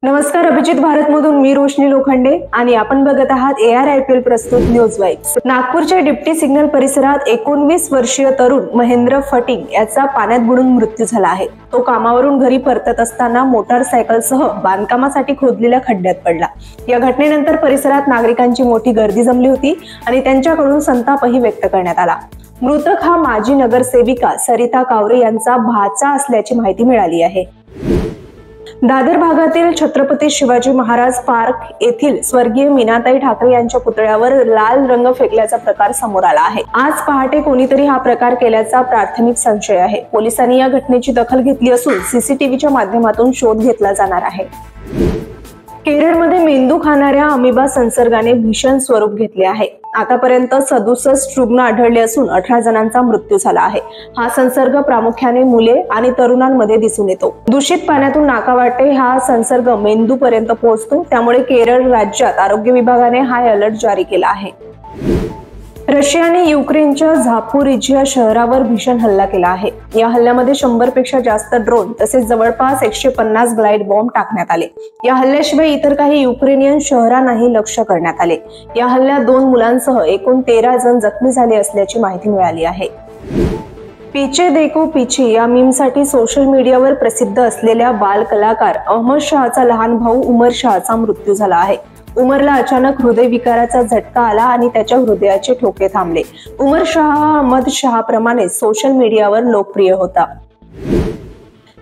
नमस्कार, अभिजित भारत मधून मी रोशनी लोखंडे आणि आपण बघत आहात ARIPL प्रस्तुत न्यूज वाइब्स। नागपूरच्या डिप्टी सिग्नल परिसरात 19 वर्षीय तरुण महेंद्र फटिंग याचा पाण्यात बुडून मृत्यू झाला आहे। तो कामावरून घरी परतत असताना मोटारसायकलसह बांधकामासाठी खोदलेल्या खड्ड्यात पडला। या घटनेनंतर परिसरात नागरिकांची मोठी गर्दी जमली होती आणि त्यांच्याकडून संतापही व्यक्त करण्यात आला। मृतक हा माजी नगरसेविका सरिता कावरे यांचा भाचा असल्याची माहिती मिळाली आहे। दादर भागातील छत्रपती शिवाजी महाराज पार्क येथील स्वर्गीय मीनाताई ठाकरे यांच्या पुतळ्यावर लाल रंग फेकल्याचा प्रकार समोर आला आहे। आज पहाटे कोणीतरी हा प्रकार केल्याचा प्राथमिक संशय आहे। पोलिसांनी या घटनेची दखल घेतली असून सीसीटीव्हीच्या माध्यमातून शोध घेतला जाणार आहे। केरळमध्ये मेंदू खाणाऱ्या अमिबा संसर्गाने भीषण स्वरूप घेतले आहे। आतापर्यंत 67 रुग्ण आढळले असून 18 जणांचा मृत्यू झाला आहे। हा संसर्ग प्रामुख्याने मुले आणि तरुणांमध्ये दिसून येतो। दूषित पाण्यातून नाकावाटे हा संसर्ग मेंदूपर्यंत पोहोचतो, त्यामुळे केरळ राज्यात आरोग्य विभागाने हाय अलर्ट जारी केला आहे। रशियाने युक्रेनच्या झापोरिझिया शहरावर भीषण हल्ला केला आहे। या हल्ल्यामध्ये 100 पेक्षा जास्त ड्रोन तसेच जवळपास 150 ग्लाइड बॉम्ब टाकण्यात आले। या हल्ल्याशिवाय इतर काही युक्रेनियन शहरांनाही लक्ष्य करण्यात आले। या हल्ल्यात 2 मुलांसह एकूण 13 जण जखमी झाले असल्याची माहिती मिळाली आहे। पीछे देखो पीछे या मीमसाठी सोशल मीडियावर प्रसिद्ध असलेल्या बाल कलाकार अहमद शहाचा लहान भाऊ उमर शहाचा मृत्यू झाला आहे। उमरला अचानक हृदयविकाराचा झटका आला आणि त्याच्या हृदयाचे ठोके थांबले। उमर शहा हा अहमद शहाप्रमाणे सोशल मीडियावर लोकप्रिय होता।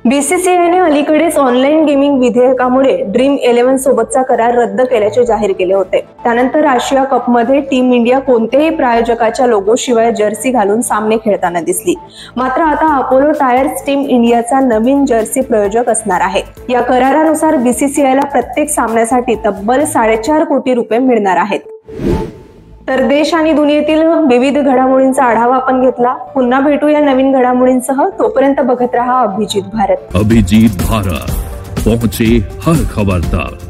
BCCIने अलीकडेच ऑनलाईन गेमिंग विधेयकामुळे ड्रीम 11 सोबतचा करार रद्द केल्याचे जाहीर केले होते। त्यानंतर आशिया कपमध्ये टीम इंडिया कोणत्याही प्रायोजकाच्या लोगोशिवाय जर्सी घालून सामने खेळताना दिसली। मात्र आता अपोलो टायर्स टीम इंडियाचा नवीन जर्सी प्रायोजक असणार आहे। या करारानुसार BCCIला प्रत्येक सामन्यासाठी तब्बल 4.5 कोटी रुपये मिळणार आहेत। तर देश आणि दुनियेतील विविध घडामोडींचा आढावा आपण घेतला। पुन्हा भेटूया नवीन घडामोडींसह। तोपर्यंत बघत रहा अभिजित भारत। अभिजित भारत, पहुंचे हर खबर तक।